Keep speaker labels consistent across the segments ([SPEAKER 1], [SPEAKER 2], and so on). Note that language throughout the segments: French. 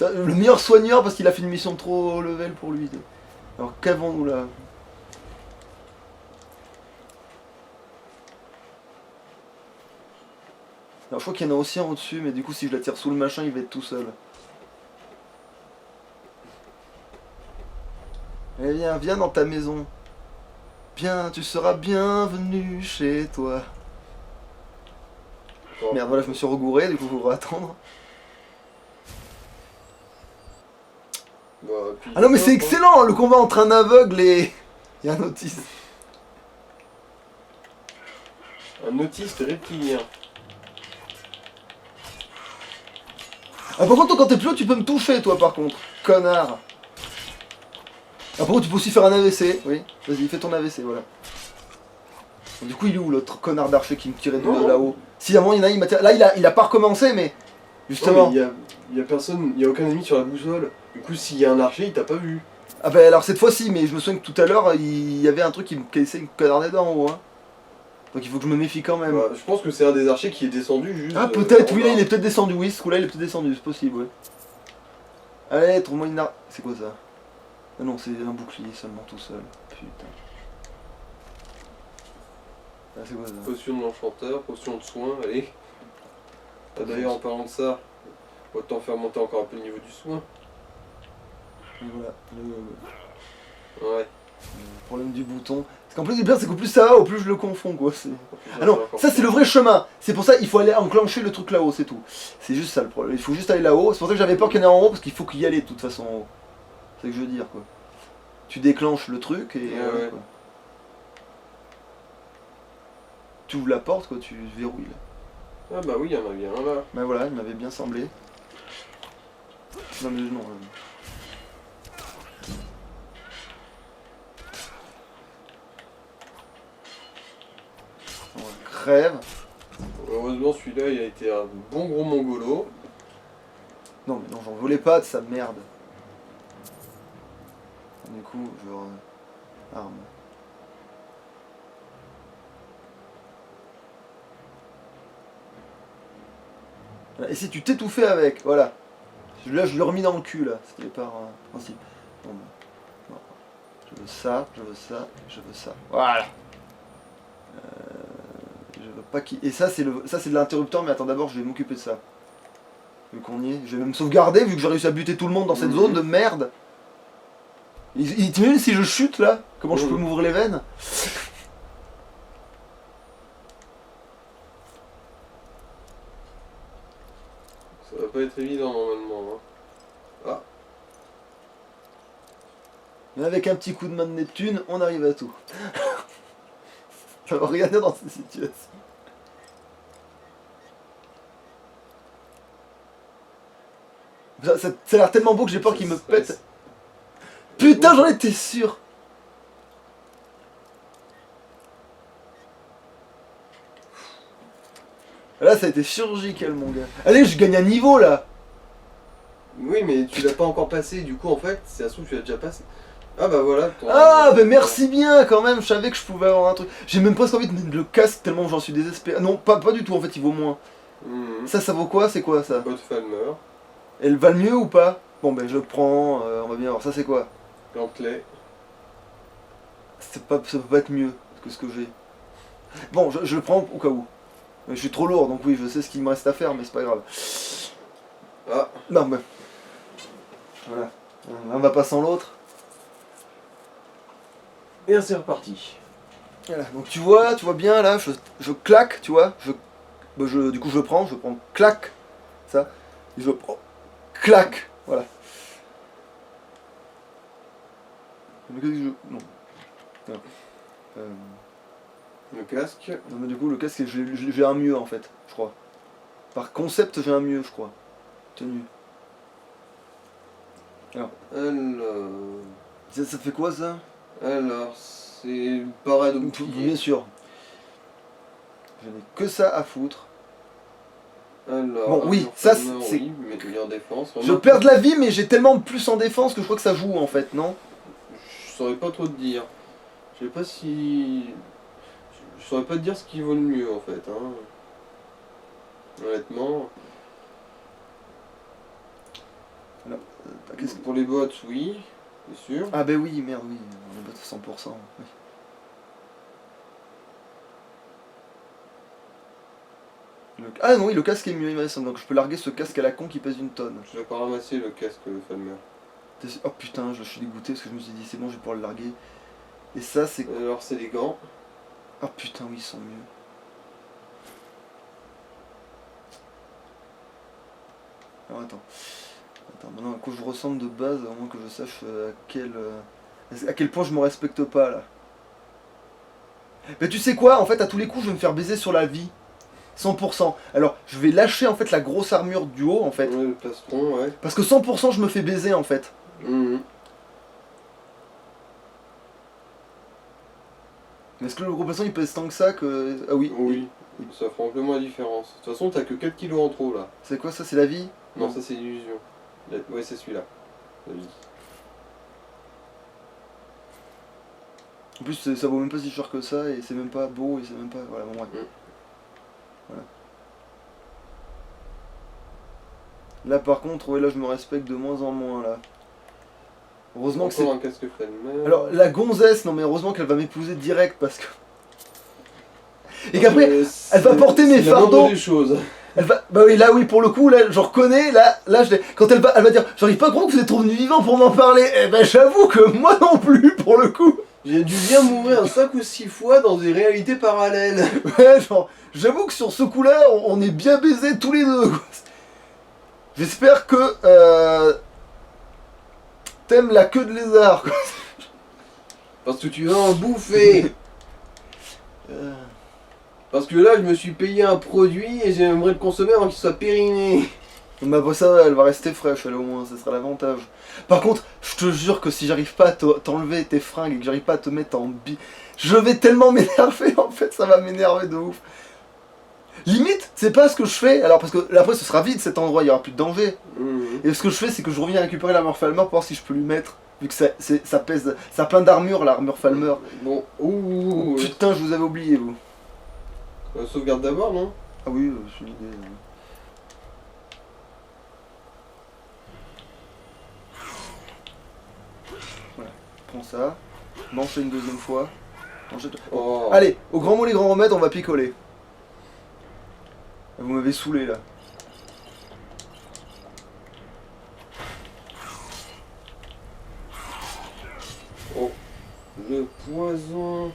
[SPEAKER 1] Le meilleur soigneur parce qu'il a fait une mission trop level pour lui. Alors qu'avons-nous là? Alors je crois qu'il y en a aussi un au-dessus, mais du coup si je la tire sous le machin, il va être tout seul. Eh viens, viens dans ta maison. Bien, tu seras bienvenu chez toi. Merde, voilà, je me suis regouré, du coup faut attendre.
[SPEAKER 2] Bah,
[SPEAKER 1] Ah non mais c'est excellent, le combat entre un aveugle et un autiste.
[SPEAKER 2] Un autiste reptilien.
[SPEAKER 1] Ah par contre toi, quand t'es plus haut tu peux me toucher toi par contre, connard. Ah par contre tu peux aussi faire un AVC, oui. Vas-y fais ton AVC, voilà. Du coup il est où l'autre connard d'archer qui me tirait de là-haut? Si à un moment il y en a, il m'a tiré. Là il a pas recommencé mais justement.
[SPEAKER 2] Il y a personne, il y a aucun ennemi sur la boussole. Du coup s'il y a un archer il t'a pas vu.
[SPEAKER 1] Ah bah alors cette fois-ci, mais je me souviens que tout à l'heure il y avait un truc qui me cassait une canardée d'en haut hein. Donc il faut que je me méfie quand même.
[SPEAKER 2] Bah, je pense que c'est un des archers qui est descendu juste.
[SPEAKER 1] Ah peut-être, oui là il est peut-être descendu, oui ce coup là il est peut-être descendu, c'est possible, ouais. Allez, trouve-moi une arme. C'est quoi ça? Ah non, c'est un bouclier seulement tout seul. Putain. Ah c'est quoi ça?
[SPEAKER 2] Potion de l'enchanteur, potion de soin, allez. Ah, d'ailleurs en parlant de ça, autant faire monter encore un peu le niveau du soin.
[SPEAKER 1] Et voilà,
[SPEAKER 2] Ouais.
[SPEAKER 1] le problème du bouton. Parce qu'en plus le pire c'est qu'au plus ça va, au plus je le confonds quoi. Ah non,
[SPEAKER 2] encore
[SPEAKER 1] ça c'est le vrai chemin. C'est pour ça il faut aller enclencher le truc là-haut, c'est tout. C'est juste ça le problème. Il faut juste aller là-haut. C'est pour ça que j'avais peur qu'il y en ait en haut, parce qu'il faut qu'il y aller de toute façon en haut. C'est ce que je veux dire quoi. Tu déclenches le truc et
[SPEAKER 2] Ouais.
[SPEAKER 1] quoi. Tu ouvres la porte quoi, tu verrouilles là.
[SPEAKER 2] Ah bah oui, il y en a bien un là.
[SPEAKER 1] Ben voilà, il m'avait bien semblé. Non mais non. On crève.
[SPEAKER 2] Heureusement celui-là il a été un bon gros mongolo.
[SPEAKER 1] Non mais non, j'en voulais pas de sa merde. Du coup, genre... arme. Voilà. Et si tu t'étouffais avec, voilà. Là, je l'ai remis dans le cul, là. C'était par principe. Bon, ben, non. Je veux ça, je veux ça, je veux ça. Voilà. Je veux pas qu'il... Et ça, c'est de l'interrupteur, mais attends, d'abord, je vais m'occuper de ça. Vu qu'on y est. Je vais même sauvegarder, vu que j'ai réussi à buter tout le monde dans cette zone de merde. Il t'imagine si je chute, là? Comment je peux m'ouvrir les veines?
[SPEAKER 2] Ça va pas être évident normalement. Hein.
[SPEAKER 1] Mais avec un petit coup de main de Neptune, on arrive à tout. Ça va rien dire dans cette situation. Ça a l'air tellement beau que j'ai peur qu'il me pète. Putain, j'en étais sûr. Là, ça a été chirurgical, mon gars. Allez, je gagne un niveau, là.
[SPEAKER 2] Oui, mais tu l'as pas encore passé, du coup en fait, c'est à ce que tu l'as déjà passé. Ah bah voilà.
[SPEAKER 1] Ah, bah merci bien, quand même. Je savais que je pouvais avoir un truc. J'ai même presque envie de mettre le casque tellement j'en suis désespéré. Non, pas du tout, en fait, il vaut moins. Ça vaut quoi? C'est quoi, ça?
[SPEAKER 2] Botfalmer.
[SPEAKER 1] Elle va le mieux ou pas? Bon, ben, je le prends. On va bien voir. Ça, c'est quoi?
[SPEAKER 2] Gantelet.
[SPEAKER 1] Ça peut pas être mieux que ce que j'ai. Bon, je le prends au cas où. Je suis trop lourd, donc oui, je sais ce qu'il me reste à faire, mais c'est pas grave.
[SPEAKER 2] Ah.
[SPEAKER 1] Non, mais... Voilà. Un va pas sans l'autre.
[SPEAKER 2] Et c'est reparti.
[SPEAKER 1] Voilà. Donc tu vois bien, là, je claque, tu vois. Du coup, je le prends, clac. Ça. Et je prends, clac. Voilà. Mais qu'est-ce que non. Non.
[SPEAKER 2] Le casque.
[SPEAKER 1] Non, mais du coup, le casque, j'ai un mieux, en fait, je crois. Par concept, j'ai un mieux, je crois. Tenue. Alors. Ça fait quoi, ça?
[SPEAKER 2] Alors, c'est parade au bouclier.
[SPEAKER 1] Bien sûr. Je n'ai que ça à foutre.
[SPEAKER 2] Alors,
[SPEAKER 1] bon, oui, ça c'est...
[SPEAKER 2] Oui, mais en défense.
[SPEAKER 1] Je perds de la vie, mais j'ai tellement plus en défense que je crois que ça joue, en fait, non?
[SPEAKER 2] Je saurais pas trop te dire. Je sais pas si... Je saurais pas te dire ce qui vaut le mieux, en fait. Hein. Honnêtement...
[SPEAKER 1] Alors, qu'est-ce que...
[SPEAKER 2] Pour les bottes, oui, c'est sûr.
[SPEAKER 1] Ah ben oui, merde, oui, on est pas 100%. Oui. Ah non, oui, le casque est mieux, il me semble. Donc je peux larguer ce casque à la con qui pèse une tonne.
[SPEAKER 2] Je vais pas ramasser le casque Falmer.
[SPEAKER 1] Oh putain, je suis dégoûté parce que je me suis dit c'est bon, je vais pouvoir le larguer. Et ça, c'est...
[SPEAKER 2] Alors c'est les gants.
[SPEAKER 1] Oh putain, oui, ils sont mieux. Alors attends. Attends, maintenant, à quoi je ressemble de base, au moins que je sache à quel point je me respecte pas là. Mais tu sais quoi, en fait, à tous les coups, je vais me faire baiser sur la vie. 100%. Alors, je vais lâcher en fait la grosse armure du haut en fait.
[SPEAKER 2] Ouais, le plastron, ouais.
[SPEAKER 1] Parce que 100% je me fais baiser en fait.
[SPEAKER 2] Mhm.
[SPEAKER 1] Mais est-ce que le gros plastron il pèse tant que ça que... Ah oui.
[SPEAKER 2] Oui, ça fera amplement la différence. De toute façon, t'as que 4 kilos en trop là.
[SPEAKER 1] C'est quoi ça, c'est la vie?
[SPEAKER 2] Non, ça c'est l'illusion. Ouais, c'est celui-là. La vie.
[SPEAKER 1] En plus, ça vaut même pas si cher que ça et c'est même pas beau et c'est même pas... Voilà, bon bref. Voilà. Là par contre, ouais, là je me respecte de moins en moins là. Heureusement que c'est...
[SPEAKER 2] Encore un casque Falmer.
[SPEAKER 1] Alors la gonzesse, non mais heureusement qu'elle va m'épouser direct parce que... Et qu'après, elle va porter mes fardeaux.
[SPEAKER 2] Des choses.
[SPEAKER 1] Elle va... Bah oui, là oui, pour le coup, là je reconnais, là je l'ai... Quand elle va dire, j'arrive pas à croire que vous êtes revenu vivant pour m'en parler. Eh ben j'avoue que moi non plus, pour le coup.
[SPEAKER 2] J'ai dû bien mourir 5 ou 6 fois dans des réalités parallèles.
[SPEAKER 1] Ouais, genre, j'avoue que sur ce coup-là, on est bien baisés tous les deux. J'espère que t'aimes la queue de lézard, quoi.
[SPEAKER 2] Parce que tu vas en bouffer. Parce que là, je me suis payé un produit et j'aimerais le consommer avant qu'il soit périmé.
[SPEAKER 1] Mais après ça, elle va rester fraîche, elle au moins, ce sera l'avantage. Par contre, je te jure que si j'arrive pas à t'enlever tes fringues et que j'arrive pas à te mettre en je vais tellement m'énerver, en fait, ça va m'énerver de ouf. Limite, c'est pas ce que je fais, alors parce que là, après ce sera vide cet endroit, il y aura plus de danger. Et ce que je fais, c'est que je reviens récupérer l'armure Falmer pour voir si je peux lui mettre, vu que ça pèse, ça a plein d'armure l'armure Falmer.
[SPEAKER 2] Bon,
[SPEAKER 1] Oh, putain, je vous avais oublié, vous.
[SPEAKER 2] Sauvegarde d'abord, non?
[SPEAKER 1] Ah oui, c'est une idée. Voilà, prends ça, mange une deuxième fois.
[SPEAKER 2] Oh.
[SPEAKER 1] Allez, au grand mot les grands remèdes, on va picoler. Vous m'avez saoulé là.
[SPEAKER 2] Oh, le poison.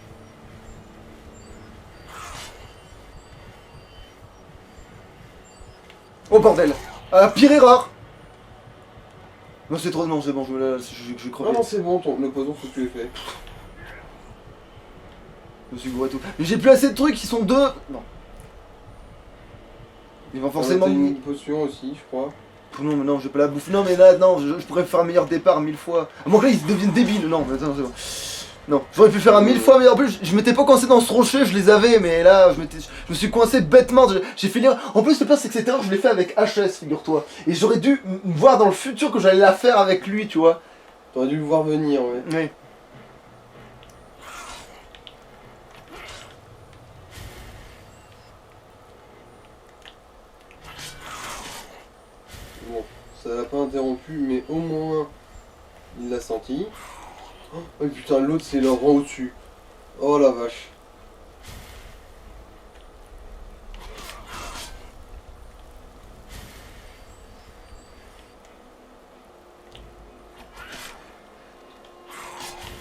[SPEAKER 1] Oh bordel! Pire erreur! Non c'est trop, non c'est bon, je vais crever.
[SPEAKER 2] Ah non, c'est bon, le poison faut que tu l'aies fait.
[SPEAKER 1] Je me suis gouré tout. Mais j'ai plus assez de trucs, ils sont deux! Non. Ils vont forcément...
[SPEAKER 2] T'as une potion aussi, je crois.
[SPEAKER 1] Non mais non, j'ai pas la bouffe. Non mais là, non, je pourrais faire un meilleur départ 1000 fois. À moins que là ils deviennent débiles. Non, mais attends, c'est bon. Non, j'aurais pu faire un 1000 fois, mais en plus je m'étais pas coincé dans ce rocher, je les avais, mais là je me suis coincé bêtement. J'ai fait l'erreur. En plus le pire c'est que cette erreur je l'ai fait avec HS, figure-toi. Et j'aurais dû voir dans le futur que j'allais la faire avec lui, tu vois.
[SPEAKER 2] T'aurais dû le voir venir, ouais.
[SPEAKER 1] Oui.
[SPEAKER 2] Bon, ça l'a pas interrompu, mais au moins il l'a senti. Oh putain, l'autre c'est le rang au-dessus. Oh la vache.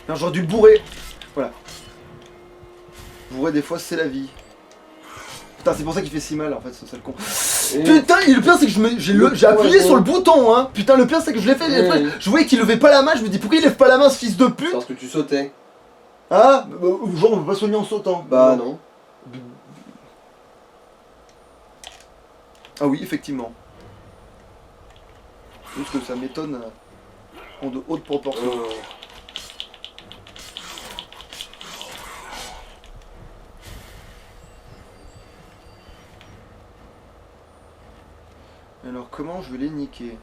[SPEAKER 1] Non, j'aurais dû le bourrer. Voilà. Bourrer des fois c'est la vie. Putain, c'est pour ça qu'il fait si mal en fait, ce sale con. Putain, et le pire c'est que j'ai appuyé sur le bouton, hein. Putain, le pire c'est que je l'ai fait, et après, je voyais qu'il levait pas la main, je me dis pourquoi il lève pas la main ce fils de pute.
[SPEAKER 2] Parce que tu sautais.
[SPEAKER 1] Ah, genre on peut pas soigner en sautant.
[SPEAKER 2] Bah non.
[SPEAKER 1] Ah oui, effectivement. Juste que ça m'étonne en de hautes proportions. Alors comment je vais les niquer?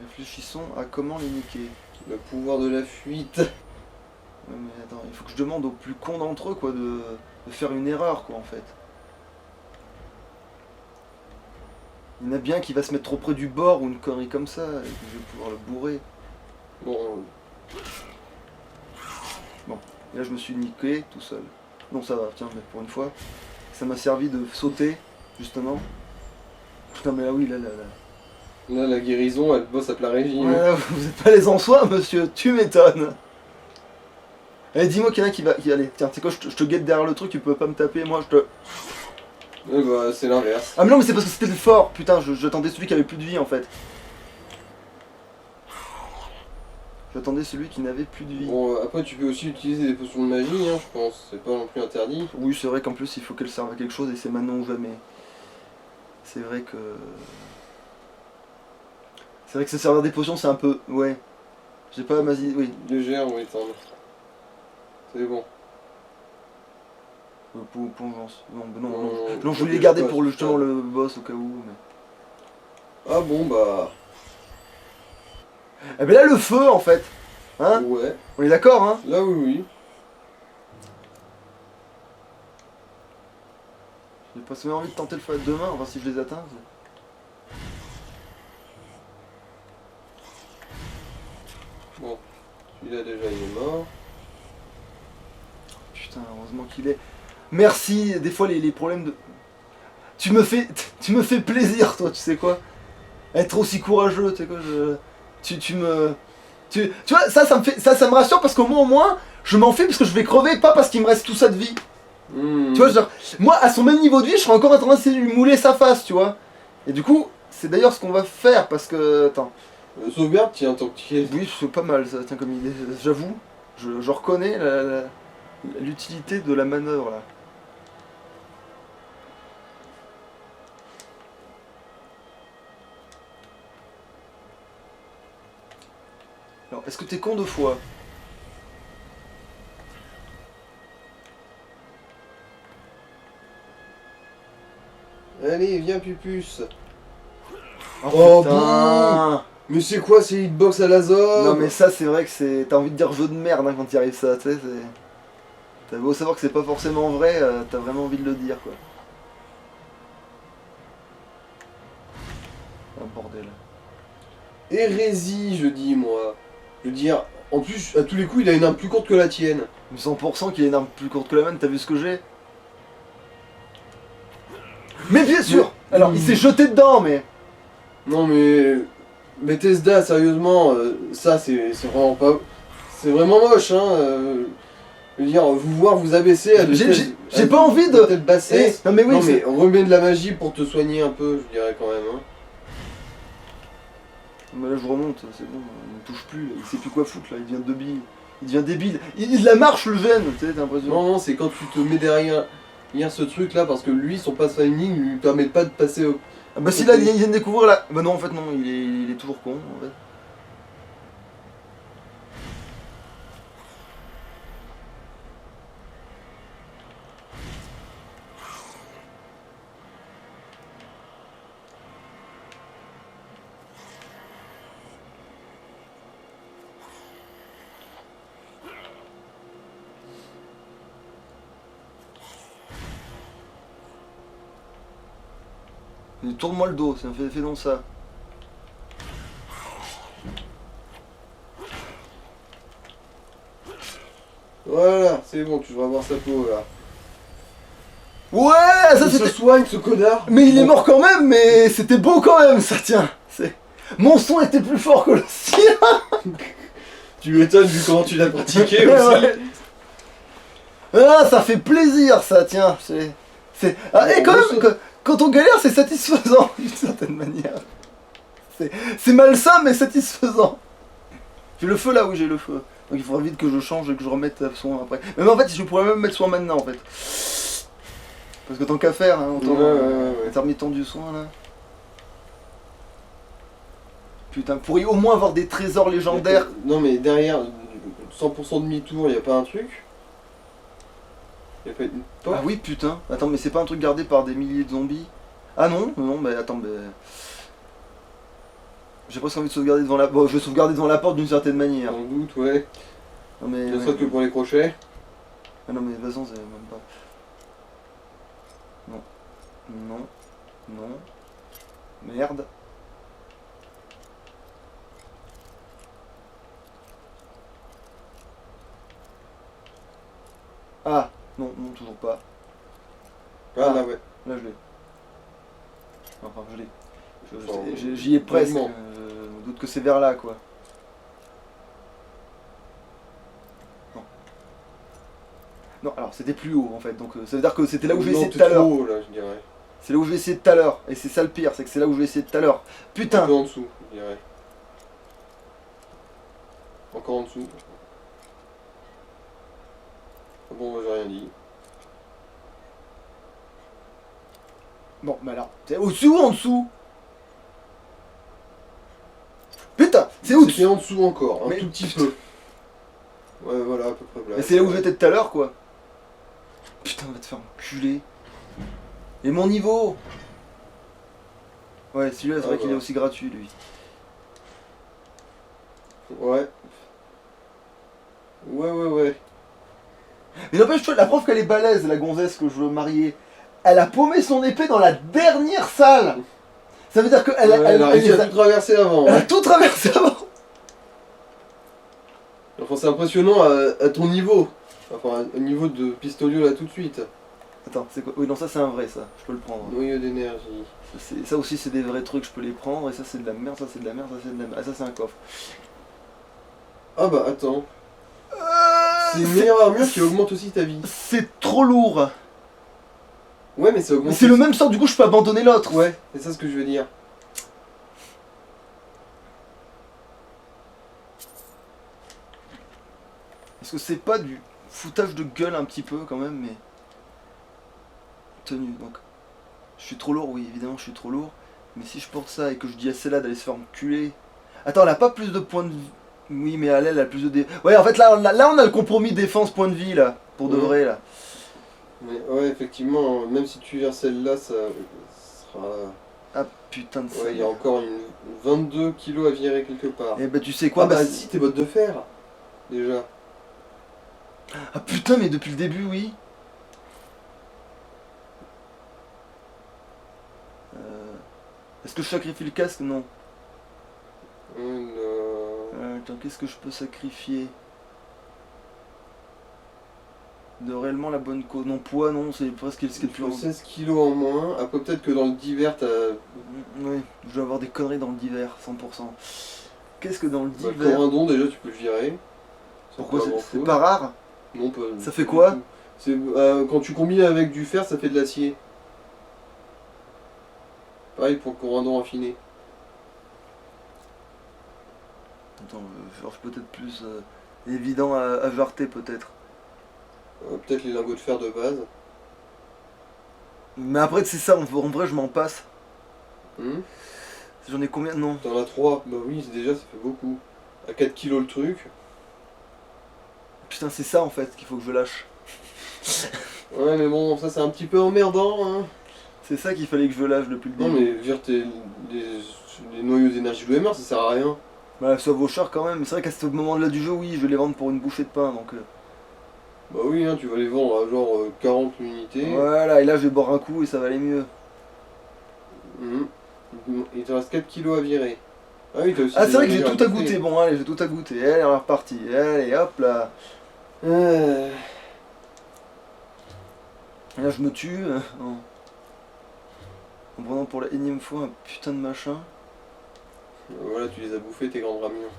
[SPEAKER 1] Réfléchissons à comment les niquer.
[SPEAKER 2] Le pouvoir de la fuite.
[SPEAKER 1] Ouais, mais attends, il faut que je demande au plus con d'entre eux quoi de faire une erreur quoi en fait. Il y en a bien qui va se mettre trop près du bord ou une connerie comme ça, et que je vais pouvoir le bourrer.
[SPEAKER 2] Bon,
[SPEAKER 1] Et là je me suis niqué tout seul. Non ça va, tiens, mais pour une fois. Ça m'a servi de sauter, justement. Putain mais là oui, là.
[SPEAKER 2] là, la guérison, elle bosse à plein régime.
[SPEAKER 1] Ouais, là, vous êtes pas les en soins, monsieur, tu m'étonnes. Allez, dis-moi qu'il y en a qui allez, tiens, tu sais quoi, je te guette derrière le truc, tu peux pas me taper, moi je te...
[SPEAKER 2] Bah, c'est l'inverse.
[SPEAKER 1] Ah mais non mais c'est parce que c'était le fort, putain, j'attendais celui qui avait plus de vie en fait. J'attendais celui qui n'avait plus de vie.
[SPEAKER 2] Bon, après, tu peux aussi utiliser des potions de magie, hein, je pense. C'est pas non plus interdit.
[SPEAKER 1] Oui, c'est vrai qu'en plus il faut qu'elle serve à quelque chose et c'est maintenant ou jamais. C'est vrai que... C'est vrai que se servir des potions c'est un peu... Ouais. J'ai pas magie... Oui.
[SPEAKER 2] Légère ou étendre. C'est bon.
[SPEAKER 1] Pour urgence. Non,
[SPEAKER 2] Non,
[SPEAKER 1] je voulais les garder pour justement le boss au cas où. Mais...
[SPEAKER 2] Ah bon, bah...
[SPEAKER 1] Eh ben là le feu en fait. Hein?
[SPEAKER 2] Ouais.
[SPEAKER 1] On est d'accord hein?
[SPEAKER 2] Là, oui.
[SPEAKER 1] J'ai pas seulement envie de tenter le feu demain, enfin si je les atteins.
[SPEAKER 2] Bon. Celui-là, déjà, il est mort.
[SPEAKER 1] Putain, heureusement qu'il est. Merci, des fois les problèmes de. Tu me fais plaisir toi, tu sais quoi? Être aussi courageux, tu sais quoi, tu vois, ça me rassure parce qu'au moins, je m'en fais parce que je vais crever, pas parce qu'il me reste tout ça de vie. Tu vois, genre, moi à son même niveau de vie, je serais encore en train d'essayer de lui mouler sa face, tu vois. Et du coup, c'est d'ailleurs ce qu'on va faire parce que. Attends.
[SPEAKER 2] Sauvegarde, tiens, tant que tu y es.
[SPEAKER 1] Oui, c'est pas mal ça, tiens, comme idée. J'avoue, je reconnais l'utilité de la manœuvre là. Alors, est-ce que t'es con de foi?
[SPEAKER 2] Allez, viens, Pupus.
[SPEAKER 1] Oh
[SPEAKER 2] putain. Mais c'est quoi ces hitbox à la zone?
[SPEAKER 1] Non mais ça c'est vrai que c'est... T'as envie de dire jeu de merde hein, quand t'y arrives ça, tu sais, c'est... T'as beau savoir que c'est pas forcément vrai, t'as vraiment envie de le dire quoi. Ah bordel.
[SPEAKER 2] Hérésie, je dis, moi. Je veux dire, en plus, à tous les coups, il a une arme plus courte que la tienne.
[SPEAKER 1] 100% qu'il a une arme plus courte que la mienne, t'as vu ce que j'ai? Mais bien sûr. Alors il s'est jeté dedans mais...
[SPEAKER 2] Non mais... Bethesda, sérieusement, ça c'est vraiment pas... C'est vraiment moche, hein. Je veux dire, vous voir vous abaisser à de
[SPEAKER 1] J'ai pas envie de...
[SPEAKER 2] telle bassesse.
[SPEAKER 1] Non mais oui,
[SPEAKER 2] non mais remets de la magie pour te soigner un peu, je dirais quand même. Hein.
[SPEAKER 1] Mais là je remonte, c'est bon, il me touche plus, il sait plus quoi foutre là, il devient débile. Il devient débile. Il la marche le gène, tu sais, t'as l'impression.
[SPEAKER 2] Non, c'est quand tu te mets derrière ce truc là, parce que lui, son pathfinding lui permet pas de passer au...
[SPEAKER 1] Ah bah si là, il vient de découvrir là... Bah non, en fait non, il est toujours con, en fait. Tourne-moi le dos, fais donc ça.
[SPEAKER 2] Voilà, c'est bon, tu devrais voir sa peau là.
[SPEAKER 1] Ouais, ça
[SPEAKER 2] Il se
[SPEAKER 1] c'était...
[SPEAKER 2] soigne ce connard.
[SPEAKER 1] Mais il est mort quand même, mais c'était beau quand même, ça tient. Mon son était plus fort que le sien.
[SPEAKER 2] Tu m'étonnes vu comment tu l'as pratiqué aussi.
[SPEAKER 1] Ouais. Ah, ça fait plaisir, ça, tiens. Ah, et quand même, quand on galère, c'est satisfaisant, d'une certaine manière. C'est malsain, mais satisfaisant. J'ai le feu là, oui, j'ai le feu. Donc il faudra vite que je change et que je remette soin après. Mais en fait, je pourrais même mettre soin maintenant, en fait. Parce que tant qu'à faire, hein, autant... Intermittent du soin, là. Putain, pour au moins avoir des trésors légendaires.
[SPEAKER 2] Non mais derrière, 100% demi-tour, y a pas un truc? Y a pas une porte?
[SPEAKER 1] Ah oui, putain. Attends, mais c'est pas un truc gardé par des milliers de zombies? Ah non, mais attends, mais... J'ai presque envie de sauvegarder devant la... Bon, je vais sauvegarder devant la porte d'une certaine manière.
[SPEAKER 2] Sans doute, ouais.
[SPEAKER 1] Non mais...
[SPEAKER 2] Ne serait que pour les crochets.
[SPEAKER 1] Ah non mais vas-y, c'est même pas... Non. Non. Non. Merde. Ah, non, non, toujours pas.
[SPEAKER 2] Ah là ouais.
[SPEAKER 1] Là, je l'ai. Enfin, je l'ai.
[SPEAKER 2] Enfin,
[SPEAKER 1] J'y ai presque.
[SPEAKER 2] vaguement.
[SPEAKER 1] Je me doute que c'est vers là, quoi. Non. Non, alors c'était plus haut en fait. Donc ça veut dire que c'était là où j'ai essayé
[SPEAKER 2] Non,
[SPEAKER 1] tout à
[SPEAKER 2] t'es
[SPEAKER 1] l'heure.
[SPEAKER 2] trop haut, là, je dirais.
[SPEAKER 1] C'est là où j'ai essayé tout à l'heure. Et c'est ça le pire, c'est que c'est là où je vais essayer tout à l'heure.
[SPEAKER 2] Un
[SPEAKER 1] Putain.
[SPEAKER 2] peu en dessous, je dirais. Encore en dessous. Ah bon, j'ai rien dit.
[SPEAKER 1] Bon, mais alors, c'est au-dessus ou en dessous? Putain, c'est au-dessus.
[SPEAKER 2] C'était en dessous encore, un
[SPEAKER 1] Mais
[SPEAKER 2] tout petit
[SPEAKER 1] putain.
[SPEAKER 2] peu. Ouais, voilà, à peu près. Là,
[SPEAKER 1] Mais c'est là où j'étais tout à l'heure, quoi. Putain, va te faire enculer. Et mon niveau? Ouais, celui-là, c'est
[SPEAKER 2] Ah
[SPEAKER 1] vrai qu'il est
[SPEAKER 2] bah.
[SPEAKER 1] aussi gratuit, lui.
[SPEAKER 2] Ouais. Ouais.
[SPEAKER 1] Mais n'empêche, tu vois, la preuve qu'elle est balèze, la gonzesse que je veux marier. Elle a paumé son épée dans la dernière salle. Ça veut dire qu'elle
[SPEAKER 2] Ouais, elle a réussi
[SPEAKER 1] les
[SPEAKER 2] à tout traverser avant.
[SPEAKER 1] elle a
[SPEAKER 2] Ouais.
[SPEAKER 1] tout traversé avant.
[SPEAKER 2] Enfin, c'est impressionnant à ton niveau. Enfin, au niveau de Pistolio là tout de suite.
[SPEAKER 1] Attends, c'est quoi? Oui, non, ça c'est un vrai, ça. Je peux le prendre.
[SPEAKER 2] Noyau d'énergie.
[SPEAKER 1] Ça aussi, c'est des vrais trucs, je peux les prendre. Et ça, c'est de la merde, ça, c'est de la merde, ça, c'est de la merde. Ah, ça, c'est un coffre.
[SPEAKER 2] Ah bah attends. C'est une meilleure armure qui augmente aussi ta vie.
[SPEAKER 1] C'est trop lourd.
[SPEAKER 2] Ouais, mais ça augmente.
[SPEAKER 1] Mais c'est le
[SPEAKER 2] aussi-
[SPEAKER 1] même sort, du coup, je peux abandonner l'autre.
[SPEAKER 2] Ouais, c'est ça ce que je veux dire.
[SPEAKER 1] Est-ce que c'est pas du foutage de gueule un petit peu quand même, mais. Tenue, donc. Je suis trop lourd, oui, évidemment, je suis trop lourd. Mais si je porte ça et que je dis à celle-là d'aller se faire enculer. Attends, elle a pas plus de points de vie. Oui, mais elle a plus de dé. Ouais, en fait, là, on a le compromis défense point de vie, là. Pour de
[SPEAKER 2] Ouais.
[SPEAKER 1] vrai, là.
[SPEAKER 2] Mais ouais, effectivement, même si tu vires celle-là, ça sera.
[SPEAKER 1] Ah putain de ça.
[SPEAKER 2] Ouais, il y a encore 22 kilos à virer quelque part.
[SPEAKER 1] Et bah, tu sais quoi,
[SPEAKER 2] Ah bah
[SPEAKER 1] bah,
[SPEAKER 2] si, tes bottes de fer. Déjà.
[SPEAKER 1] Ah putain, mais depuis le début, oui. Est-ce que je sacrifie le casque? Non. Attends, qu'est-ce que je peux sacrifier? De réellement la bonne cause. Non, poids, non, c'est presque ce qui est le
[SPEAKER 2] Il
[SPEAKER 1] plus
[SPEAKER 2] faut
[SPEAKER 1] haut.
[SPEAKER 2] 16 kilos en moins. Après, peut-être que dans le divers, t'as.
[SPEAKER 1] Oui, je dois avoir des conneries dans le divers, 100%. Qu'est-ce que dans le
[SPEAKER 2] Bah, le
[SPEAKER 1] divers?
[SPEAKER 2] corindon, déjà, tu peux le virer.
[SPEAKER 1] Pourquoi
[SPEAKER 2] pas
[SPEAKER 1] c'est
[SPEAKER 2] grand-chose.
[SPEAKER 1] pas rare?
[SPEAKER 2] Non, pas.
[SPEAKER 1] Ça fait
[SPEAKER 2] pas
[SPEAKER 1] quoi?
[SPEAKER 2] du tout. C'est quand tu combines avec du fer, ça fait de l'acier. Pareil pour le corindon affiné.
[SPEAKER 1] Attends, je cherche peut-être plus évident à jarter peut-être.
[SPEAKER 2] Peut-être les lingots de fer de base.
[SPEAKER 1] Mais après c'est ça, en vrai je m'en passe.
[SPEAKER 2] Hmm.
[SPEAKER 1] J'en ai combien? Non.
[SPEAKER 2] T'en as 3. Bah oui, déjà, ça fait beaucoup. À 4 kilos le truc.
[SPEAKER 1] Putain c'est ça en fait qu'il faut que je lâche.
[SPEAKER 2] Ouais, mais bon, ça c'est un petit peu emmerdant. Hein.
[SPEAKER 1] C'est ça qu'il fallait que je lâche depuis le
[SPEAKER 2] Non,
[SPEAKER 1] début.
[SPEAKER 2] mais vire les noyaux d'énergie de MR, ça sert à rien.
[SPEAKER 1] Bah ça vaut cher quand même, mais c'est vrai qu'à ce moment-là du jeu, oui, je vais les vendre pour une bouchée de pain donc.
[SPEAKER 2] Bah oui, hein, tu vas les vendre à genre 40 unités.
[SPEAKER 1] Voilà, et là je vais boire un coup et ça va aller mieux.
[SPEAKER 2] Mhm. Il te reste 4 kilos à virer. Ah oui, t'as aussi
[SPEAKER 1] Ah
[SPEAKER 2] des
[SPEAKER 1] c'est vrai que j'ai
[SPEAKER 2] navires
[SPEAKER 1] tout à
[SPEAKER 2] bouffer.
[SPEAKER 1] goûter, bon allez, j'ai tout à goûter. Allez, on est reparti. Allez, hop là. Là je me tue en prenant pour la énième fois un putain de machin.
[SPEAKER 2] Voilà, tu les as bouffés tes grands ramions.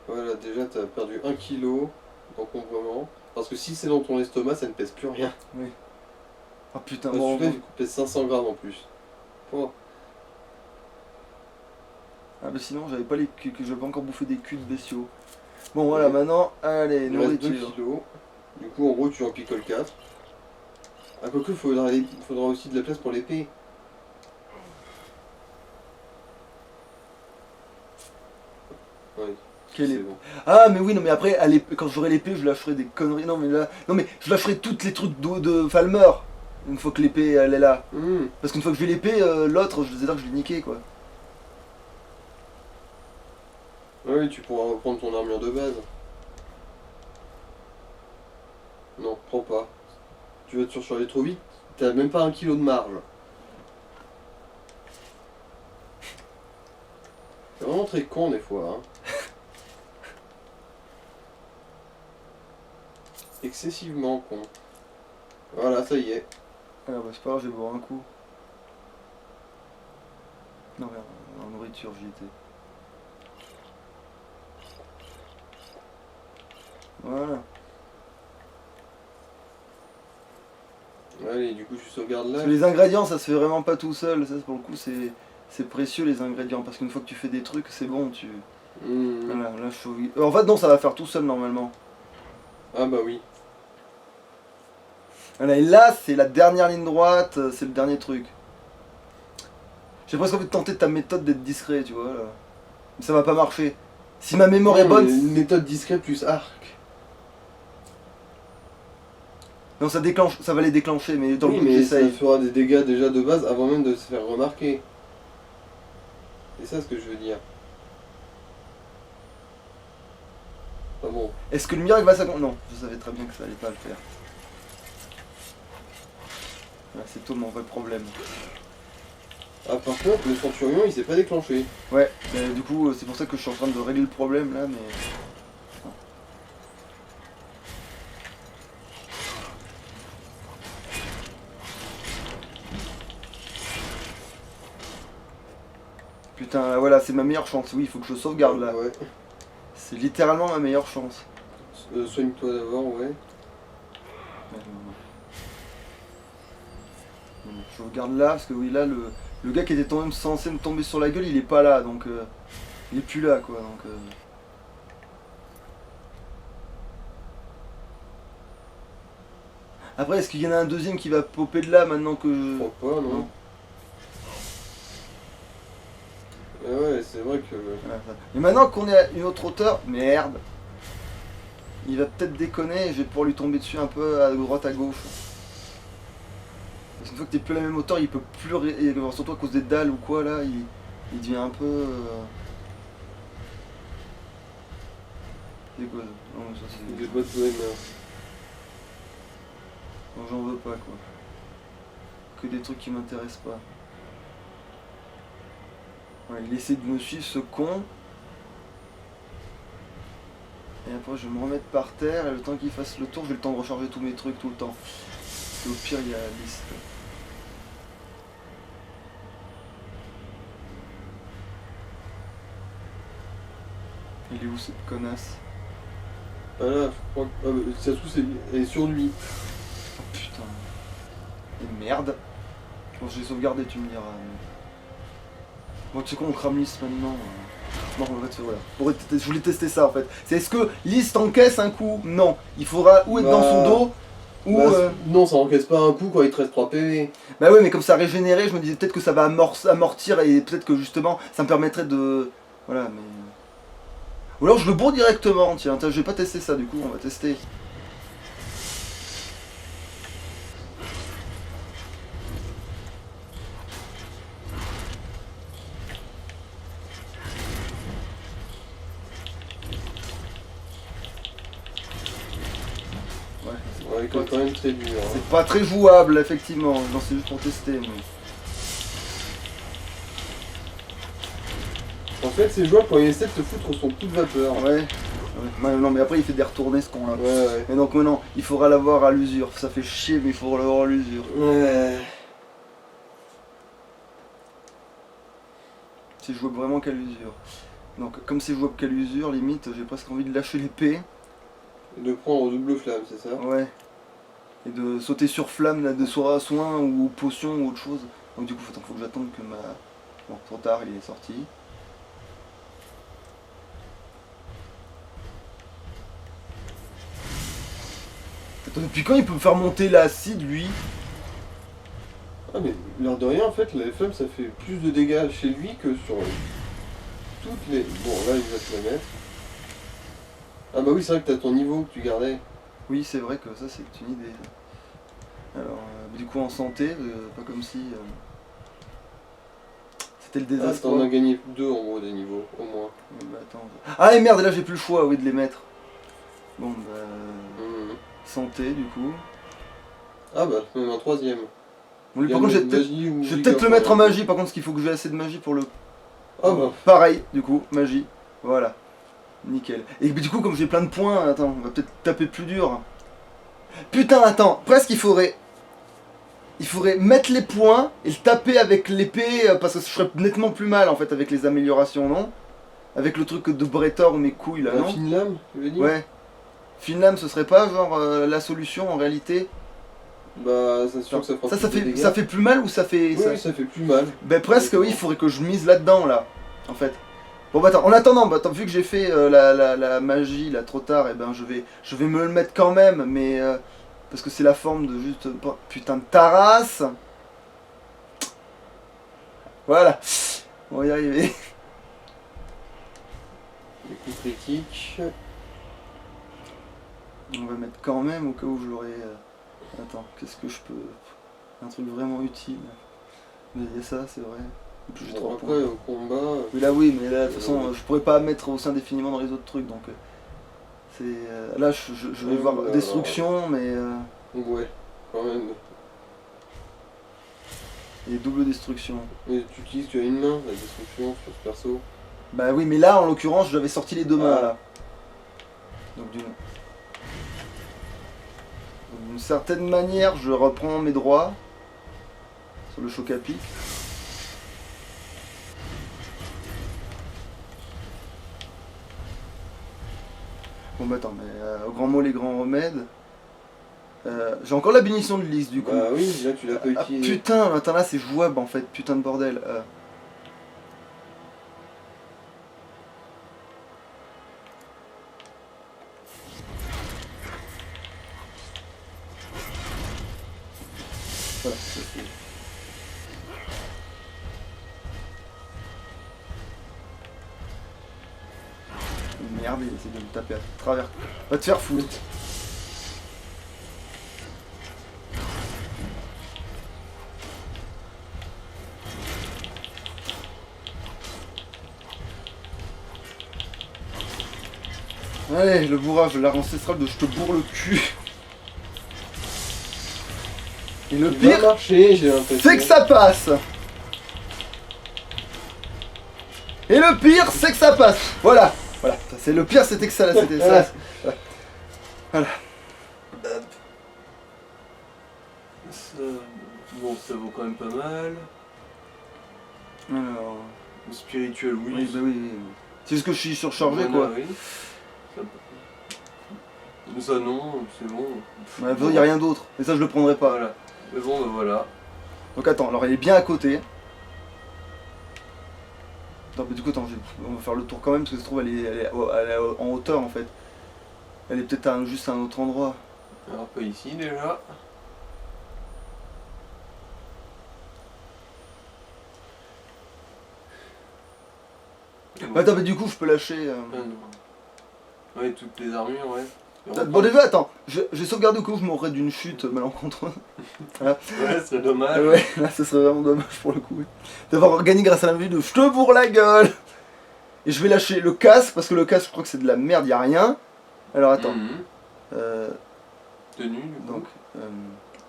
[SPEAKER 2] Voilà, déjà t'as perdu 1 kilo d'encombrement. Parce que si c'est dans ton estomac, ça ne pèse plus rien.
[SPEAKER 1] Ah putain,
[SPEAKER 2] Bah,
[SPEAKER 1] bon,
[SPEAKER 2] celui-là,
[SPEAKER 1] bon.
[SPEAKER 2] il pèse 500 grammes en plus. Oh.
[SPEAKER 1] Ah mais sinon j'avais pas j'avais pas encore bouffé des culs de bestiaux. Bon voilà,
[SPEAKER 2] Ouais.
[SPEAKER 1] maintenant, allez,
[SPEAKER 2] Il reste 2
[SPEAKER 1] nourriture.
[SPEAKER 2] kilos. Du coup, en gros, tu en picoles 4. Ah, quoique, faudra aussi de la place pour l'épée. Ouais,
[SPEAKER 1] Quelle
[SPEAKER 2] c'est
[SPEAKER 1] épée?
[SPEAKER 2] bon.
[SPEAKER 1] Ah mais oui, non mais après, quand j'aurai l'épée, je lâcherai des conneries. Non mais là, non mais je lâcherai toutes les trucs d'eau de Falmer. Une fois que l'épée elle est là.
[SPEAKER 2] Mmh.
[SPEAKER 1] Parce qu'une fois que je vais l'épée, l'autre, je sais dire que je l'ai niqué quoi.
[SPEAKER 2] Ouais, oui, tu pourras reprendre ton armure de base. Non, prends pas. Tu vas te surcharger trop vite, t'as même pas 1 kilo de marge. C'est vraiment très con des fois. Hein. Excessivement con. Voilà, ça y est.
[SPEAKER 1] Ah bah c'est pas grave, je vais boire un coup. Non, regarde, en nourriture, j'y étais. Voilà.
[SPEAKER 2] Allez, du coup, tu sauvegardes là.
[SPEAKER 1] Parce que les ingrédients, ça se fait vraiment pas tout seul. Ça, pour le coup, c'est précieux les ingrédients. Parce qu'une fois que tu fais des trucs, c'est bon. Voilà, là, en fait, non, ça va faire tout seul normalement.
[SPEAKER 2] Ah bah oui.
[SPEAKER 1] Voilà, et là, c'est la dernière ligne droite, c'est le dernier truc. J'ai presque envie de tenter ta méthode d'être discret, tu vois. Là. Mais ça va pas marcher. Si ma mémoire est bonne.
[SPEAKER 2] Une méthode discrète plus arc.
[SPEAKER 1] Non, ça déclenche, ça va les déclencher, mais dans
[SPEAKER 2] Oui,
[SPEAKER 1] le coup,
[SPEAKER 2] mais ça
[SPEAKER 1] j'essaye.
[SPEAKER 2] fera des dégâts déjà de base avant même de se faire remarquer. C'est ça ce que je veux dire. Enfin bon.
[SPEAKER 1] Est-ce que le miracle va s'accomplir? Non, je savais très bien que ça allait pas le faire. Ouais, c'est tout mon vrai problème.
[SPEAKER 2] Ah par contre, le centurion il s'est pas déclenché.
[SPEAKER 1] Ouais, mais du coup, c'est pour ça que je suis en train de régler le problème là, mais. Putain, voilà, c'est ma meilleure chance. Oui, il faut que je sauvegarde là.
[SPEAKER 2] Ouais.
[SPEAKER 1] C'est littéralement ma meilleure chance.
[SPEAKER 2] Soigne-toi d'abord, ouais.
[SPEAKER 1] Je sauvegarde là, parce que oui, là, le gars qui était quand même censé me tomber sur la gueule, il est pas là, donc. Il est plus là, quoi, donc. Après, est-ce qu'il y en a un deuxième qui va popper de là maintenant que
[SPEAKER 2] Je
[SPEAKER 1] je.
[SPEAKER 2] crois pas, non.
[SPEAKER 1] Non.
[SPEAKER 2] Ah ouais, c'est vrai que.
[SPEAKER 1] Voilà, ça. Mais maintenant qu'on est à une autre hauteur, merde. Il va peut-être déconner et je vais pouvoir lui tomber dessus un peu à droite à gauche. Parce qu'une fois que t'es plus à la même hauteur, il peut plus. Surtout à cause des dalles ou quoi là, il devient un peu. C'est quoi ça? Non, ça c'est.
[SPEAKER 2] Des bottes de
[SPEAKER 1] Non, j'en veux pas quoi. Que des trucs qui m'intéressent pas. Ouais, il essaie de me suivre ce con. Et après je vais me remettre par terre et le temps qu'il fasse le tour, j'ai le temps de recharger tous mes trucs tout le temps. Et au pire il y a la liste. Il est où cette connasse?
[SPEAKER 2] Ah là, je crois que. Ah, bah, ça se trouve, elle est sur lui.
[SPEAKER 1] Oh putain. Et merde. Bon, j'ai sauvegardé, tu me diras. Bon, tu sais quoi, on crame liste maintenant. Non, en fait, voilà. Je voulais tester ça en fait. C'est est-ce que liste encaisse un coup? Non. Il faudra ou être dans son dos, ou.
[SPEAKER 2] Non, ça encaisse pas un coup quand il te reste 3 PV.
[SPEAKER 1] Bah ouais, mais comme ça régénérait, je me disais peut-être que ça va amortir et peut-être que justement ça me permettrait de. Voilà, mais. Ou alors je le bourre directement, tiens, je vais pas tester ça du coup, on va tester.
[SPEAKER 2] Ouais, quand même très dur. Hein.
[SPEAKER 1] C'est pas très jouable, effectivement, non, c'est juste pour tester. Mais...
[SPEAKER 2] En fait, c'est jouable quand il essaie de te foutre son coup de vapeur.
[SPEAKER 1] Ouais. Non, mais après il fait des retournées ce con là.
[SPEAKER 2] Ouais.
[SPEAKER 1] Et donc maintenant, il faudra l'avoir à l'usure. Ça fait chier, mais il faudra l'avoir à l'usure.
[SPEAKER 2] Ouais.
[SPEAKER 1] C'est jouable vraiment qu'à l'usure. Donc, comme c'est jouable qu'à l'usure, limite, j'ai presque envie de lâcher l'épée.
[SPEAKER 2] De prendre double flamme, c'est ça?
[SPEAKER 1] Ouais. Et de sauter sur flamme, là, de soin ou potion ou autre chose. Donc du coup, faut que j'attende que ma... Bon, trop tard, il est sorti. Attends, depuis quand il peut me faire monter l'acide, lui?
[SPEAKER 2] Ah mais l'air de rien, en fait, la flamme, ça fait plus de dégâts chez lui que sur toutes les... Bon, là, il va te la mettre. Ah bah oui, c'est vrai que t'as ton niveau que tu gardais.
[SPEAKER 1] Oui, c'est vrai que ça, c'est une idée. Alors, du coup, en santé, pas comme si... C'était le
[SPEAKER 2] Ah,
[SPEAKER 1] désespoir.
[SPEAKER 2] t'en as gagné 2 en gros des niveaux, au moins.
[SPEAKER 1] Bah, attends. Ah, et merde, là, j'ai plus le choix, oui, de les mettre. Bon, bah... santé du coup.
[SPEAKER 2] Ah bah, même un troisième.
[SPEAKER 1] Bon, lui,
[SPEAKER 2] Il y a
[SPEAKER 1] par contre,
[SPEAKER 2] une magie ou
[SPEAKER 1] je vais
[SPEAKER 2] musique
[SPEAKER 1] peut-être le mettre en
[SPEAKER 2] incroyable.
[SPEAKER 1] magie. Par contre, ce qu'il faut que j'ai assez de magie pour le.
[SPEAKER 2] Ah bah,
[SPEAKER 1] Pareil, du coup, magie. Voilà. Nickel. Et du coup, comme j'ai plein de points, attends, on va peut-être taper plus dur. Putain, attends, presque il faudrait. Il faudrait mettre les points et le taper avec l'épée, parce que je ferais nettement plus mal en fait avec les améliorations, non? Avec le truc de Bretor ou mes couilles là,
[SPEAKER 2] la
[SPEAKER 1] non?
[SPEAKER 2] fine lame, tu veux dire?
[SPEAKER 1] Ouais. Finlam, ce serait pas genre la solution en réalité?
[SPEAKER 2] Bah, c'est sûr que ça fera
[SPEAKER 1] Ça
[SPEAKER 2] plus de
[SPEAKER 1] fait,
[SPEAKER 2] dégâts.
[SPEAKER 1] ça fait plus mal ou ça fait.
[SPEAKER 2] Oui, oui, ça fait plus mal.
[SPEAKER 1] Ben presque oui, il faudrait que je mise là-dedans là, en fait. Bon bah attends, en attendant, bah, attends, vu que j'ai fait la magie là trop tard, et ben je vais me le mettre quand même, mais parce que c'est la forme de juste putain de Taras. Voilà, on va y arriver.
[SPEAKER 2] Les coups critiques.
[SPEAKER 1] On va mettre quand même au cas où je l'aurais. Attends, qu'est-ce que je peux. Un truc vraiment utile. Mais il y a ça, c'est vrai. Et puis j'ai
[SPEAKER 2] Bon,
[SPEAKER 1] 3
[SPEAKER 2] après,
[SPEAKER 1] points.
[SPEAKER 2] au combat.
[SPEAKER 1] Oui, là oui, mais là de toute façon, je pourrais pas mettre aussi indéfiniment dans les autres trucs, donc c'est. Là, je vais
[SPEAKER 2] Oui,
[SPEAKER 1] voir
[SPEAKER 2] oui,
[SPEAKER 1] destruction, mais.
[SPEAKER 2] Ouais, quand même.
[SPEAKER 1] Et double destruction.
[SPEAKER 2] Mais tu utilises, tu as une main, la destruction sur ce perso.
[SPEAKER 1] Bah oui, mais là, en l'occurrence, j'avais sorti les deux mains,
[SPEAKER 2] Ah.
[SPEAKER 1] là. Donc d'une certaine manière, je reprends mes droits sur le choc à pic. Bon bah attends, mais au grand mot les grands remèdes. J'ai encore la bénédiction de Lys du coup.
[SPEAKER 2] Bah oui, là tu l'as pas
[SPEAKER 1] Ah,
[SPEAKER 2] utilisé.
[SPEAKER 1] putain, attends là c'est jouable en fait, putain de bordel. Voilà, ça, c'est- Merde, il essaie de me taper à travers. Va te faire foutre. Allez, le bourrage de l'art ancestral de je te bourre le cul. Et le
[SPEAKER 2] Il va
[SPEAKER 1] pire,
[SPEAKER 2] marcher, j'ai l'impression.
[SPEAKER 1] c'est que ça passe. Et le pire, c'est que ça passe. Voilà, voilà. Ça, c'est le pire, c'était que ça. C'était ça. Voilà.
[SPEAKER 2] Bon, ça vaut quand même pas mal.
[SPEAKER 1] Alors,
[SPEAKER 2] Le spirituel, oui.
[SPEAKER 1] oui, bah oui, oui. C'est juste que je suis surchargé,
[SPEAKER 2] Voilà,
[SPEAKER 1] quoi.
[SPEAKER 2] oui. Ça non, c'est bon.
[SPEAKER 1] Il n'y a rien d'autre. Et ça, je le prendrai pas.
[SPEAKER 2] Voilà. Mais bon, bah voilà.
[SPEAKER 1] Donc attends, alors elle est bien à côté. Attends, mais du coup, attends, on va faire le tour quand même, parce que ça se trouve, elle est en hauteur, en fait. Elle est peut-être juste à un autre endroit.
[SPEAKER 2] Alors pas ici déjà.
[SPEAKER 1] Bah, attends, mais du coup, je peux lâcher...
[SPEAKER 2] Ah non. Ouais, toutes les armures, ouais.
[SPEAKER 1] Bon, déjà, attends, j'ai sauvegardé au cas où je mourrais d'une chute malencontreuse. Voilà.
[SPEAKER 2] Ouais, c'est dommage.
[SPEAKER 1] Ouais, là, ce serait vraiment dommage pour le coup. Oui. D'avoir gagné grâce à la vue de je te bourre la gueule. Et je vais lâcher le casque, parce que le casque, je crois que c'est de la merde, y a rien. Alors, attends.
[SPEAKER 2] Mhm.
[SPEAKER 1] Euh,
[SPEAKER 2] Tenue, du coup.
[SPEAKER 1] donc,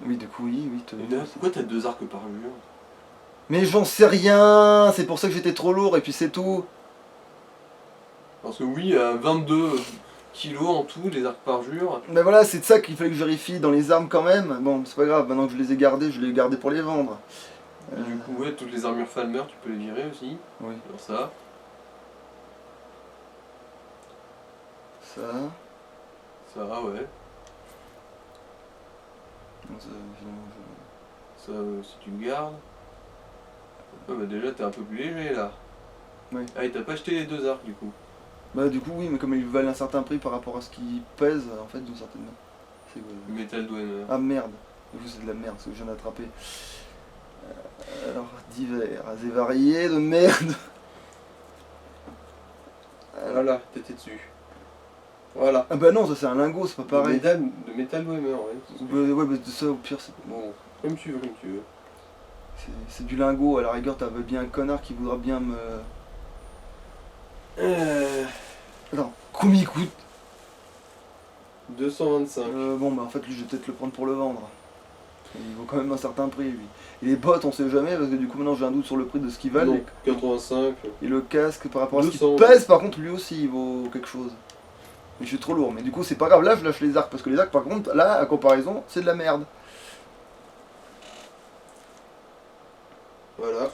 [SPEAKER 1] oui, du coup, oui, tenue.
[SPEAKER 2] Et là, pourquoi t'as 2 arcs par mur?
[SPEAKER 1] Mais j'en sais rien, c'est pour ça que j'étais trop lourd, et puis c'est tout.
[SPEAKER 2] Parce que oui, 22 kilos en tout, les arcs parjure.
[SPEAKER 1] Mais voilà, c'est de ça qu'il fallait que je vérifie dans les armes quand même. Bon, c'est pas grave, maintenant que je les ai gardées, je les ai gardées pour les vendre.
[SPEAKER 2] Et du coup, ouais, toutes les armures Falmer, tu peux les virer aussi.
[SPEAKER 1] Oui,
[SPEAKER 2] Alors ça.
[SPEAKER 1] ça.
[SPEAKER 2] Ça, ouais.
[SPEAKER 1] Non, ça, finalement,
[SPEAKER 2] Ça, si tu le gardes. Ouais, bah déjà, t'es un peu plus léger là.
[SPEAKER 1] Oui.
[SPEAKER 2] Ah, et t'as pas acheté les 2 arcs du coup.
[SPEAKER 1] Bah, du coup, oui, mais comme ils valent un certain prix par rapport à ce qu'ils pèsent, en fait, d'une certaine manière. C'est
[SPEAKER 2] Le Metal Dwemer.
[SPEAKER 1] Ah merde, du coup, c'est de la merde ce que je viens d'attraper. Alors, divers, assez variés de merde.
[SPEAKER 2] Voilà, t'étais dessus. Voilà.
[SPEAKER 1] Ah bah non, ça c'est un lingot, c'est pas pareil.
[SPEAKER 2] De Metal Dwemer, ouais. C'est ce que
[SPEAKER 1] Ouais, bah ça au pire,
[SPEAKER 2] Bon, comme tu veux, comme tu veux.
[SPEAKER 1] c'est du lingot, à la rigueur, t'avais bien un connard qui voudra bien me... Attends, combien il coûte
[SPEAKER 2] 225.
[SPEAKER 1] Bon bah en fait lui je vais peut-être le prendre pour le vendre. Il vaut quand même un certain prix lui. Et les bottes on sait jamais parce que du coup maintenant j'ai un doute sur le prix de ce qu'ils valent.
[SPEAKER 2] Donc 85.
[SPEAKER 1] Et le casque par rapport à ce
[SPEAKER 2] 200.
[SPEAKER 1] qu'il pèse par contre lui aussi il vaut quelque chose. Mais je suis trop lourd. Mais du coup c'est pas grave, là je lâche les arcs parce que les arcs par contre là à comparaison c'est de la merde.
[SPEAKER 2] Voilà.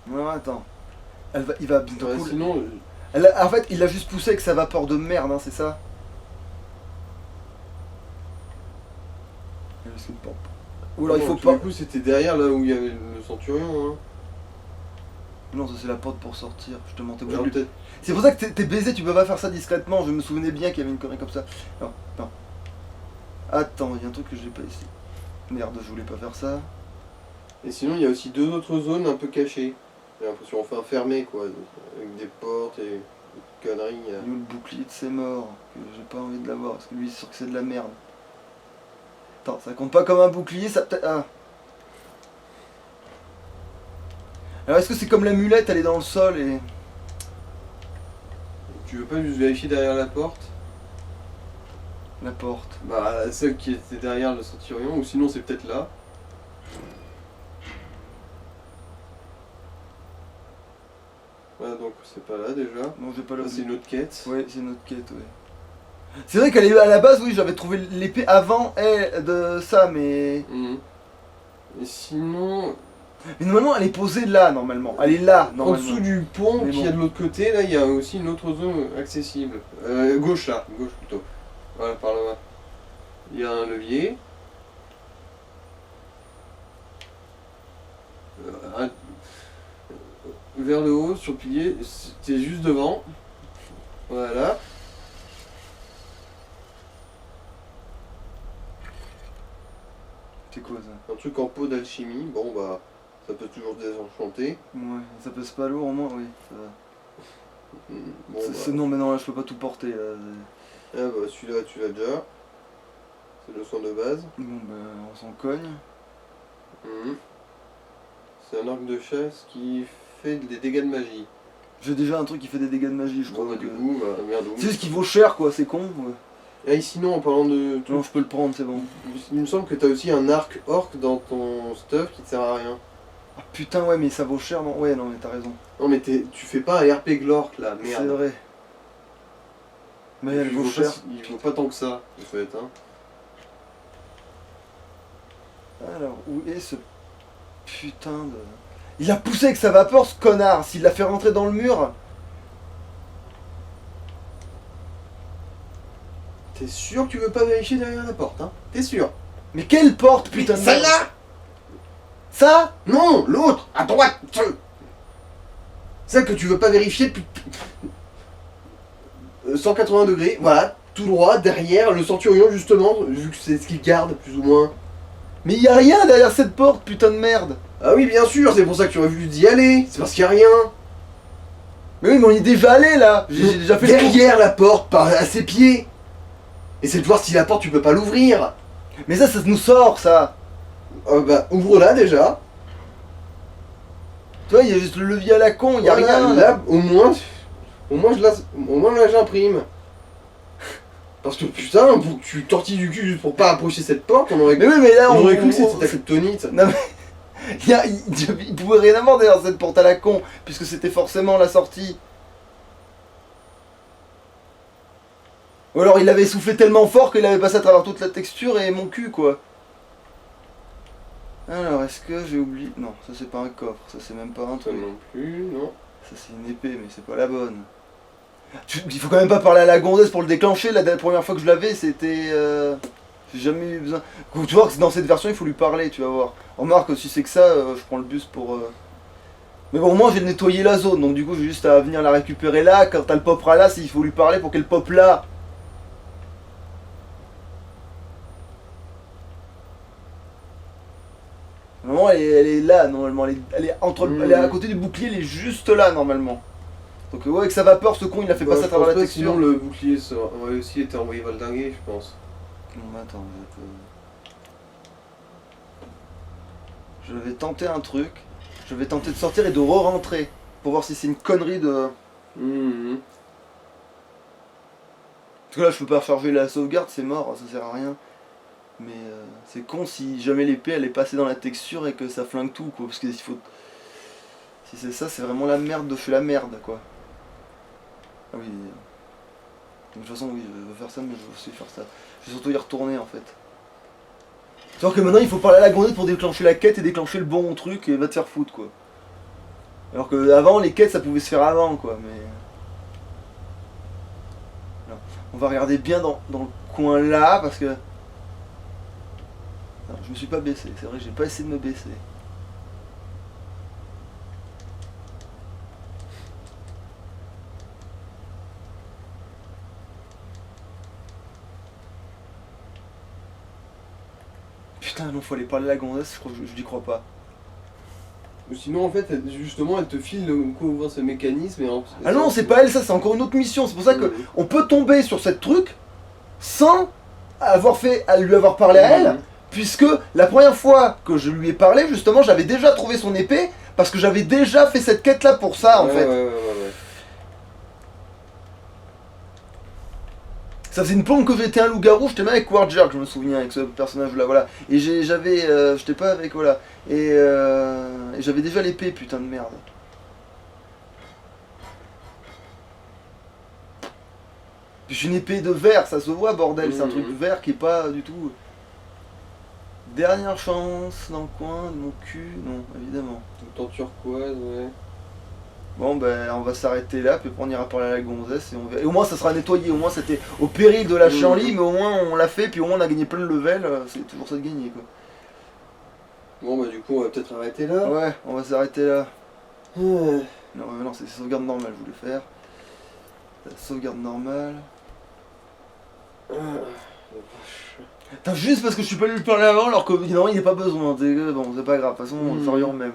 [SPEAKER 1] Non attends. Il va bientôt
[SPEAKER 2] Ouais,
[SPEAKER 1] couler.
[SPEAKER 2] sinon,
[SPEAKER 1] En fait il a juste poussé avec sa vapeur de merde hein, c'est ça. Ou alors il faut pas.
[SPEAKER 2] Du coup, c'était derrière là où il y avait le centurion. Hein.
[SPEAKER 1] Non, ça c'est la porte pour sortir, je te mentais.
[SPEAKER 2] Alors, peut-être.
[SPEAKER 1] C'est pour ça que t'es baisé, tu peux pas faire ça discrètement. Je me souvenais bien qu'il y avait une connerie comme ça. Non, non. Attends, il y a un truc que j'ai pas ici. Merde, je voulais pas faire ça.
[SPEAKER 2] Et sinon, il y a aussi deux autres zones un peu cachées. J'ai l'impression, enfin fermées quoi, avec des portes et des conneries.
[SPEAKER 1] Il y a le bouclier de ses morts, que j'ai pas envie de l'avoir, parce que lui c'est sûr que c'est de la merde. Attends, ça compte pas comme un bouclier, ça peut-être. Ah. Alors est-ce que c'est comme l'amulette, elle est dans le sol et.
[SPEAKER 2] Tu veux pas juste vérifier derrière la porte?
[SPEAKER 1] La porte.
[SPEAKER 2] Bah, celle qui était derrière le centurion, ou sinon c'est peut-être là. Voilà, donc c'est pas là déjà.
[SPEAKER 1] Non, j'ai pas le.
[SPEAKER 2] Là, c'est une autre quête.
[SPEAKER 1] Ouais, c'est notre quête, ouais. C'est vrai qu'à la base, oui, j'avais trouvé l'épée avant de ça, mais.
[SPEAKER 2] Mhm. Et sinon,
[SPEAKER 1] Mais normalement, elle est posée là, normalement. Elle est là,
[SPEAKER 2] en
[SPEAKER 1] normalement.
[SPEAKER 2] dessous du pont
[SPEAKER 1] Mais
[SPEAKER 2] qu'il y a de l'autre côté, là, il y a aussi une autre zone accessible. Gauche là, gauche plutôt. Voilà, par là-bas. Il y a un levier. Vers le haut, sur le pilier, c'était juste devant. Voilà.
[SPEAKER 1] C'est quoi ça?
[SPEAKER 2] Un truc en pot d'alchimie. Bon, bah, ça peut toujours désenchanter.
[SPEAKER 1] Ouais, ça pèse pas lourd au moins, oui, ça va.
[SPEAKER 2] Bon,
[SPEAKER 1] Non, mais non, là, je peux pas tout porter. Là.
[SPEAKER 2] Ah bah, celui-là, tu l'as déjà. C'est le soin de base.
[SPEAKER 1] Bon, bah, on s'en cogne.
[SPEAKER 2] Mhm. C'est un arc de chasse qui fait des dégâts de magie.
[SPEAKER 1] J'ai déjà un truc qui fait des dégâts de magie, je
[SPEAKER 2] Bon,
[SPEAKER 1] crois.
[SPEAKER 2] bah, du coup, bah, merde.
[SPEAKER 1] C'est juste qu'il vaut cher, quoi, c'est con. Ouais.
[SPEAKER 2] Et sinon, en parlant de trucs,
[SPEAKER 1] Non, je peux le prendre, c'est bon.
[SPEAKER 2] il me semble que t'as aussi un arc orc dans ton stuff qui te sert à rien.
[SPEAKER 1] Ah putain, ouais, mais ça vaut cher, non? Ouais, non, mais t'as raison.
[SPEAKER 2] Non, mais tu fais pas un RP Glork là,
[SPEAKER 1] C'est
[SPEAKER 2] merde.
[SPEAKER 1] vrai. Mais elle
[SPEAKER 2] Il
[SPEAKER 1] vaut cher.
[SPEAKER 2] il vaut pas tant que ça, en fait. Hein.
[SPEAKER 1] Alors, où est ce putain de... Il a poussé avec sa vapeur, ce connard. S'il l'a fait rentrer dans le mur...
[SPEAKER 2] T'es sûr que tu veux pas vérifier derrière la porte, hein? T'es sûr?
[SPEAKER 1] Mais quelle porte, putain de merde.
[SPEAKER 2] Celle-là!
[SPEAKER 1] Ça?
[SPEAKER 2] Non, l'autre, à droite! Celle que tu veux pas vérifier depuis... 180 degrés, voilà, tout droit, derrière le centurion justement, vu que c'est ce qu'il garde, plus ou moins.
[SPEAKER 1] Mais y a rien derrière cette porte, putain de merde.
[SPEAKER 2] Ah oui, bien sûr, c'est pour ça que tu aurais voulu d'y aller, c'est parce qu'il y a rien.
[SPEAKER 1] Mais oui, mais on y est déjà allé, là. J'ai déjà fait le tour.
[SPEAKER 2] Derrière la porte, à ses pieds. Et c'est de voir si la porte, tu peux pas l'ouvrir.
[SPEAKER 1] Mais ça nous sort, ça.
[SPEAKER 2] Bah, ouvre-la déjà.
[SPEAKER 1] Tu vois, il y a juste le levier à la con, y a
[SPEAKER 2] Voilà,
[SPEAKER 1] rien.
[SPEAKER 2] là, au moins là, j'imprime. Parce que putain, pour que tu tortilles du cul juste pour pas approcher cette porte, on aurait,
[SPEAKER 1] Mais oui, mais là,
[SPEAKER 2] on aurait cru que c'était ta kryptonite.
[SPEAKER 1] Non, mais... il pouvait rien avoir derrière cette porte à la con, puisque c'était forcément la sortie. Ou alors il avait soufflé tellement fort qu'il avait passé à travers toute la texture et mon cul, quoi. Alors, est-ce que j'ai oublié... Non, ça c'est pas un coffre, ça c'est même pas un
[SPEAKER 2] Ça
[SPEAKER 1] truc.
[SPEAKER 2] non plus, non.
[SPEAKER 1] Ça c'est une épée, mais c'est pas la bonne. Il faut quand même pas parler à la gonzesse pour le déclencher, la première fois que je l'avais, c'était... J'ai jamais eu besoin... Tu vois que dans cette version, il faut lui parler, tu vas voir. Remarque, si c'est que ça, je prends le bus pour... Mais bon, moi j'ai nettoyé la zone, donc du coup j'ai juste à venir la récupérer là, quand elle popera là, il faut lui parler pour qu'elle pop là. Normalement elle est là, normalement, elle est entre, elle est à côté du bouclier, elle est juste là, normalement. Donc ouais, avec sa vapeur, ce con, il a fait passer à travers la texture.
[SPEAKER 2] Sinon le bouclier aurait aussi été envoyé valdinguer, je pense.
[SPEAKER 1] Non, attends, je vais tenter un truc. Je vais tenter de sortir et de re-rentrer. pour voir si c'est une connerie de...
[SPEAKER 2] Mhm.
[SPEAKER 1] Parce que là je peux pas recharger la sauvegarde, c'est mort, ça sert à rien. Mais c'est con si jamais l'épée elle est passée dans la texture et que ça flingue tout quoi. Parce que s'il faut... Si c'est ça, c'est vraiment la merde de chez la merde quoi. Ah oui. De toute façon oui, je veux faire ça mais je veux aussi faire ça. Je vais surtout y retourner en fait. C'est-à-dire que maintenant il faut parler à la gondette pour déclencher la quête et déclencher le bon truc et va te faire foutre quoi. Alors que avant les quêtes ça pouvait se faire avant quoi mais... Alors, on va regarder bien dans le coin là parce que... Non, je me suis pas baissé, c'est vrai que j'ai pas essayé de me baisser. Putain non faut aller parler à la gondesse, je n'y crois pas.
[SPEAKER 2] Ou sinon, en fait, justement, elle te file quoi ouvrir ce mécanisme et
[SPEAKER 1] Ah non c'est pas elle ça, c'est encore une autre mission, c'est pour ça que
[SPEAKER 2] Mhm.
[SPEAKER 1] on peut tomber sur cette truc sans lui avoir parlé à elle.
[SPEAKER 2] Mhm.
[SPEAKER 1] Puisque la première fois que je lui ai parlé, justement, j'avais déjà trouvé son épée, parce que j'avais déjà fait cette quête-là pour ça, en
[SPEAKER 2] Ouais,
[SPEAKER 1] fait.
[SPEAKER 2] ouais.
[SPEAKER 1] Ça faisait une plombe que j'étais un loup-garou, j'étais même avec Warjerk, je me souviens, avec ce personnage-là, voilà. Et j'étais pas avec, voilà. Et j'avais déjà l'épée, putain de merde. Puis j'ai une épée de verre, ça se voit, bordel, c'est un truc vert qui est pas du tout... Dernière chance dans le coin de mon cul, non, évidemment.
[SPEAKER 2] Tout le temps turquoise, ouais.
[SPEAKER 1] Bon ben on va s'arrêter là, puis après on ira parler à la gonzesse et on verra. Et au moins ça sera nettoyé, au moins c'était au péril de la chienlit, mais au moins on l'a fait, puis au moins on a gagné plein de level, c'est toujours ça de gagner quoi.
[SPEAKER 2] Bon bah du coup on va peut-être arrêter là.
[SPEAKER 1] Ouais, on va s'arrêter là.
[SPEAKER 2] Ouais.
[SPEAKER 1] Non, c'est sauvegarde normale, je voulais faire. La sauvegarde normale. Putain, juste parce que je suis pas allé lui parler avant alors que non, il n'y a pas besoin, bon c'est pas grave, de toute façon on le ferions même.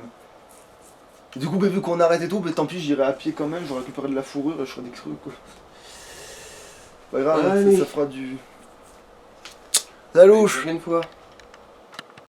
[SPEAKER 1] Et du coup vu qu'on arrête et tout, mais tant pis j'irai à pied quand même, j'aurai récupéré de la fourrure et je ferai des trucs quoi. Pas grave, ça fera du... Salut.
[SPEAKER 2] Prochaine fois.